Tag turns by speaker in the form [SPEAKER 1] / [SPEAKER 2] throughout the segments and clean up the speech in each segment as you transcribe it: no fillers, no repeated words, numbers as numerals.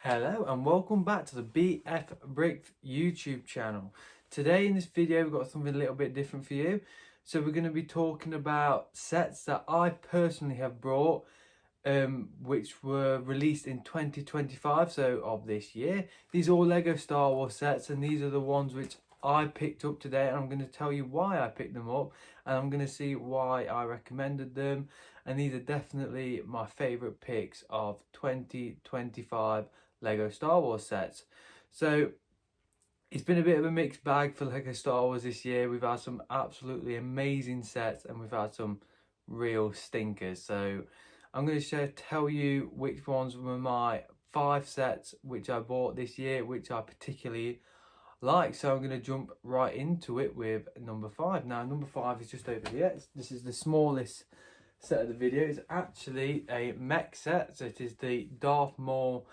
[SPEAKER 1] Hello and welcome back to the BF Brick YouTube channel. Today in this video we've got something a little bit different for you. So we're going to be talking about sets that I personally have brought which were released in 2025, so of this year. These are all Lego Star Wars sets and these are the ones which I picked up today, and I'm going to tell you why I picked them up and I'm going to see why I recommended them, and these are definitely my favourite picks of 2025 Lego Star Wars sets. So it's been a bit of a mixed bag for Lego Star Wars this year. We've had some absolutely amazing sets and we've had some real stinkers. So I'm going to tell you which ones were my 5 sets which I bought this year, which I particularly like. So I'm going to jump right into it with number 5. Now number 5 is just over here. This is the smallest set of the video. It's actually a mech set. So it is the Darth Maul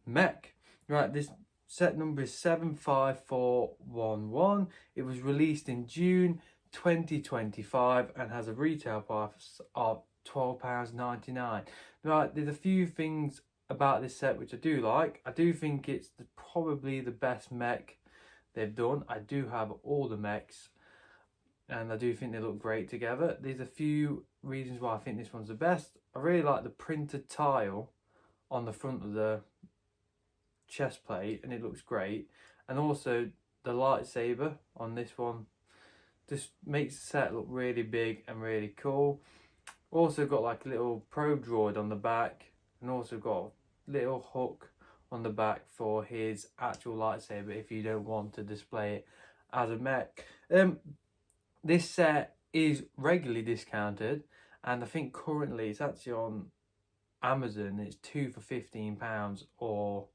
[SPEAKER 1] mech. Right, this set number is 75411. It was released in June 2025 and has a retail price of £12.99. Right, there's a few things about this set which I do like. I do think it's probably the best mech they've done. I do have all the mechs and I do think they look great together. There's a few reasons why I think this one's the best. I really like the printed tile on the front of the chest plate and it looks great, and also the lightsaber on this one just makes the set look really big and really cool. Also got like a little probe droid on the back, and also got a little hook on the back for his actual lightsaber if you don't want to display it as a mech. This set is regularly discounted and I think currently it's actually on Amazon. It's 2 for £15, or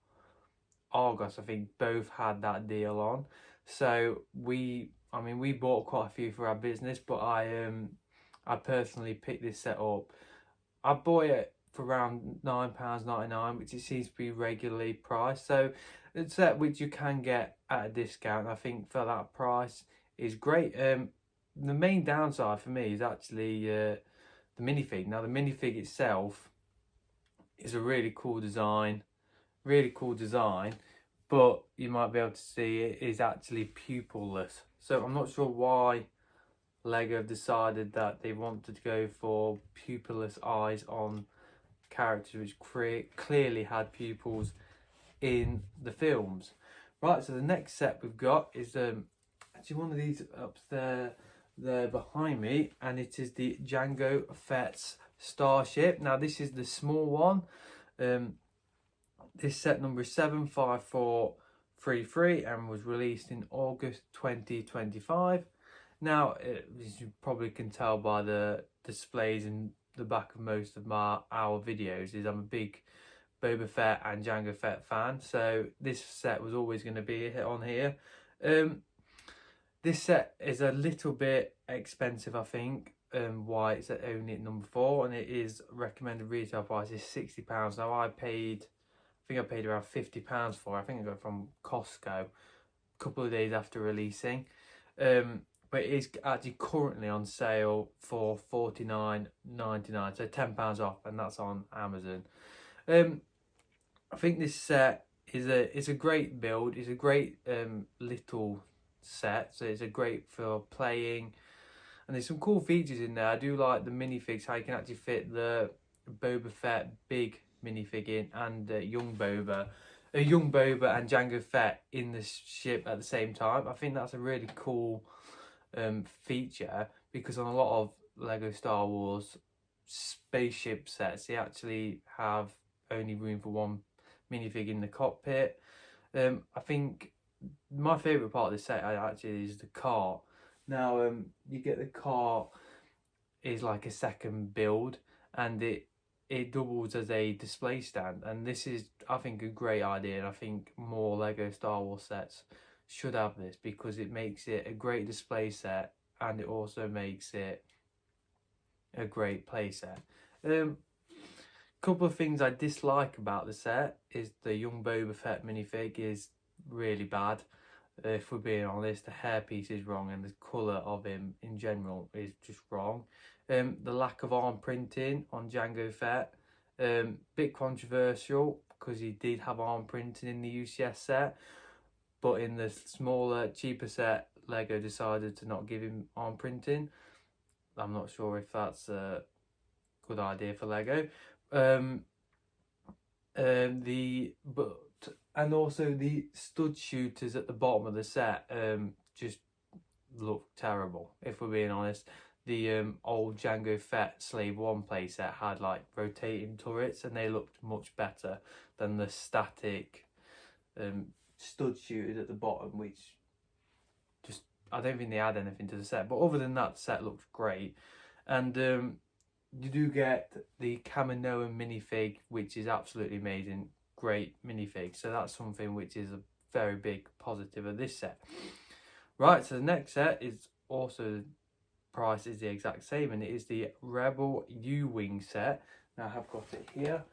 [SPEAKER 1] Argos, I think both had that deal on. So we bought quite a few for our business, but I personally picked this set up. I bought it for around £9.99, which it seems to be regularly priced. So it's a set which you can get at a discount. I think for that price is great. The main downside for me is actually the minifig. Now the minifig itself is a really cool design, but you might be able to see it is actually pupilless. So I'm not sure why Lego have decided that they wanted to go for pupilless eyes on characters which clearly had pupils in the films. Right, so the next set we've got is actually one of these up there behind me, and it is the Jango Fett's Starship. Now this is the small one. This set number is 75433 and was released in August 2025. Now, as you probably can tell by the displays in the back of most of our videos, is I'm a big Boba Fett and Jango Fett fan. So this set was always going to be a hit on here. This set is a little bit expensive, I think. Why it's only at number 4, and it is recommended retail price is £60. Now I think I paid around £50 for it. I think I got it from Costco a couple of days after releasing. But it is actually currently on sale for £49.99, so £10 off, and that's on Amazon. I think this set is a great build. It's a great little set, so it's a great for playing, and there's some cool features in there. I do like the minifigs, how you can actually fit the Boba Fett big minifig in, and young Boba and Jango Fett in the ship at the same time. I think that's a really cool feature, because on a lot of Lego Star Wars spaceship sets they actually have only room for one minifig in the cockpit. I think my favourite part of the set actually is the cart. Now you get the cart is like a second build, and it doubles as a display stand, and this is, I think, a great idea, and I think more Lego Star Wars sets should have this, because it makes it a great display set and it also makes it a great play set. Couple of things I dislike about the set is the young Boba Fett minifig is really bad. If we're being honest, the hairpiece is wrong and the colour of him in general is just wrong. The lack of arm printing on Jango Fett, bit controversial. because he did have arm printing in the UCS set, but in the smaller, cheaper set, Lego decided to not give him arm printing. I'm not sure if that's a good idea for Lego. And also the stud shooters at the bottom of the set just look terrible, if we're being honest. The old Jango Fett Slave 1 playset had like rotating turrets, and they looked much better than the static stud shooters at the bottom, which just, I don't think they add anything to the set. But other than that, the set looks great. And you do get the Kaminoan minifig, which is absolutely amazing. Great minifig. So that's something which is a very big positive of this set. Right, so the next set is also, price is the exact same, and it is the Rebel U-Wing set. Now I have got it here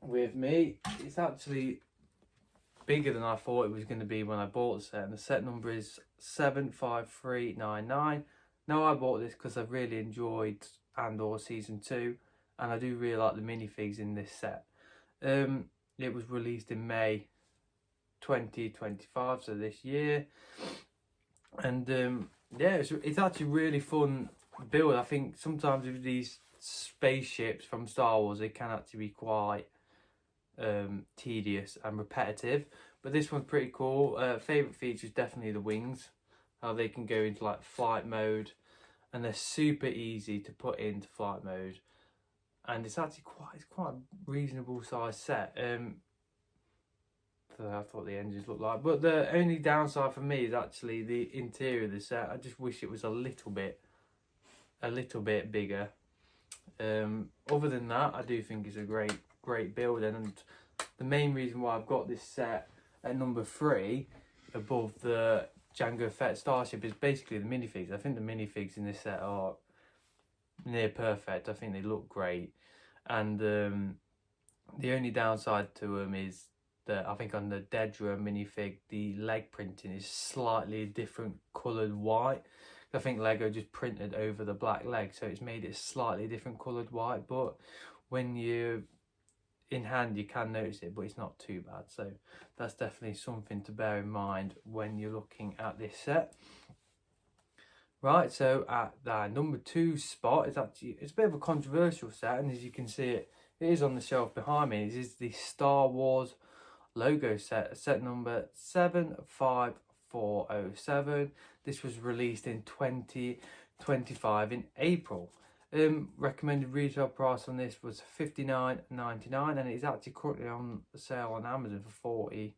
[SPEAKER 1] with me. It's actually bigger than I thought it was going to be when I bought the set, and the set number is 75399. Now I bought this because I really enjoyed Andor Season 2, and I do really like the minifigs in this set. It was released in May 2025, so this year, and yeah, it's actually really fun build. I think sometimes with these spaceships from Star Wars, they can actually be quite tedious and repetitive, but this one's pretty cool. Favorite feature is definitely the wings, how they can go into like flight mode, and they're super easy to put into flight mode, and it's actually quite a reasonable size set. I thought the engines looked like, but the only downside for me is actually the interior of the set. I just wish it was a little bit bigger. Other than that, I do think it's a great build, and the main reason why I've got this set at number 3 above the Jango Fett Starship is basically the minifigs. I think the minifigs in this set are near perfect. I think they look great, and the only downside to them is that I think on the Dedra minifig, the leg printing is slightly different coloured white. I think Lego just printed over the black leg, so it's made it slightly different coloured white, but when you're in hand you can notice it, but it's not too bad. So that's definitely something to bear in mind when you're looking at this set. Right, so at the number 2 spot, it's a bit of a controversial set, and as you can see it is on the shelf behind me. It is the Star Wars logo set number 75407. This was released in 2025 in April. Recommended retail price on this was $59.99, and it's actually currently on sale on Amazon for £40.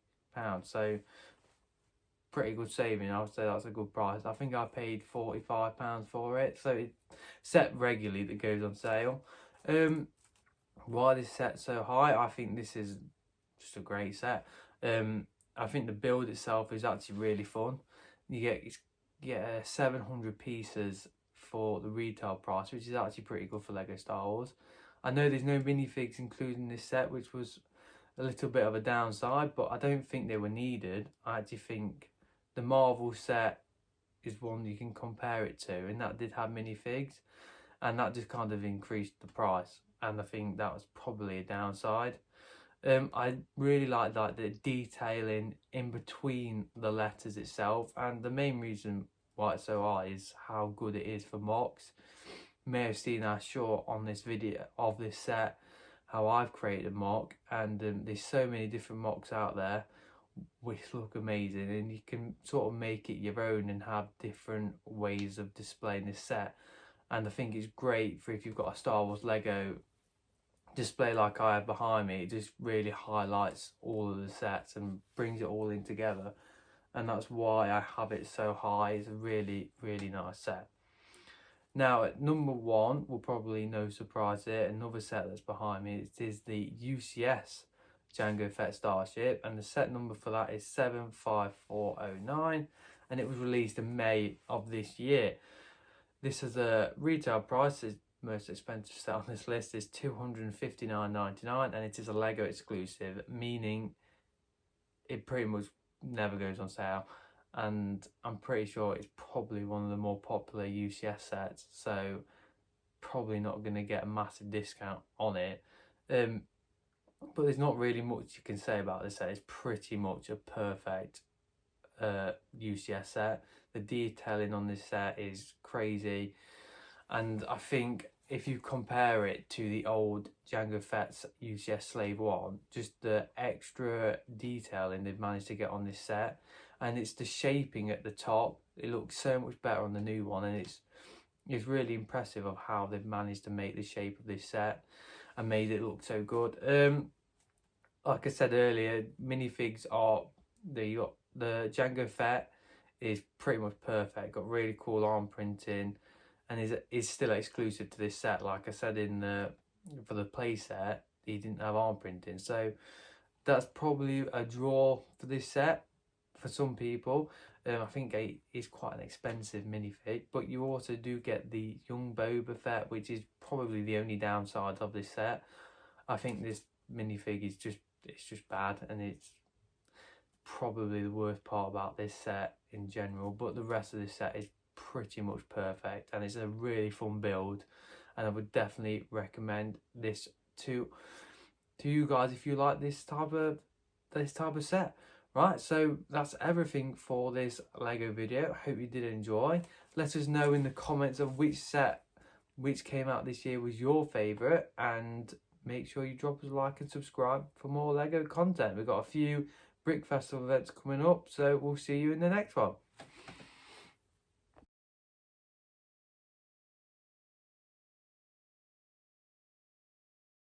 [SPEAKER 1] So pretty good saving. I would say that's a good price. I think I paid £45 for it, so it's set regularly that goes on sale. Why this set so high? I think this is just a great set. I think the build itself is actually really fun. You get 700 pieces for the retail price, which is actually pretty good for Lego Star Wars. I know there's no minifigs included in this set, which was a little bit of a downside, but I don't think they were needed. I actually think the Marvel set is one you can compare it to, and that did have minifigs, and that just kind of increased the price, and I think that was probably a downside. I really like the detailing in between the letters itself, and the main reason why it's so high is how good it is for mocks. You may have seen our short on this video of this set, how I've created a mock, and there's so many different mocks out there which look amazing, and you can sort of make it your own and have different ways of displaying this set. And I think it's great for if you've got a Star Wars Lego display like I have behind me. It just really highlights all of the sets and brings it all in together, and that's why I have it so high. It's a really nice set. Now at number 1, will probably no surprise here, another set that's behind me. It is the UCS Jango Fett Starship, and the set number for that is 75409, and it was released in May of this year. This is a retail price. Most expensive set on this list is $259.99, and it is a Lego exclusive, meaning it pretty much never goes on sale, and I'm pretty sure it's probably one of the more popular UCS sets, so probably not going to get a massive discount on it. but there's not really much you can say about this set. It's pretty much a perfect UCS set. The detailing on this set is crazy, and I think if you compare it to the old Jango Fett's UCS Slave 1, just the extra detailing they've managed to get on this set, and it's the shaping at the top. It looks so much better on the new one, and it's really impressive of how they've managed to make the shape of this set and made it look so good. Like I said earlier, minifigs are the Jango Fett is pretty much perfect. Got really cool arm printing, and is still exclusive to this set. Like I said for the play set, he didn't have arm printing, so that's probably a draw for this set for some people. I think it is quite an expensive minifig, but you also do get the young Boba Fett, which is probably the only downside of this set. I think this minifig is just bad, and it's probably the worst part about this set in general. But the rest of this set is pretty much perfect, and it's a really fun build, and I would definitely recommend this to you guys if you like this type of set. Right, so that's everything for this Lego video. I hope you did enjoy. Let us know in the comments of which set which came out this year was your favourite, and make sure you drop us a like and subscribe for more Lego content. We've got a few Brick Festival events coming up, so we'll see you in the next one.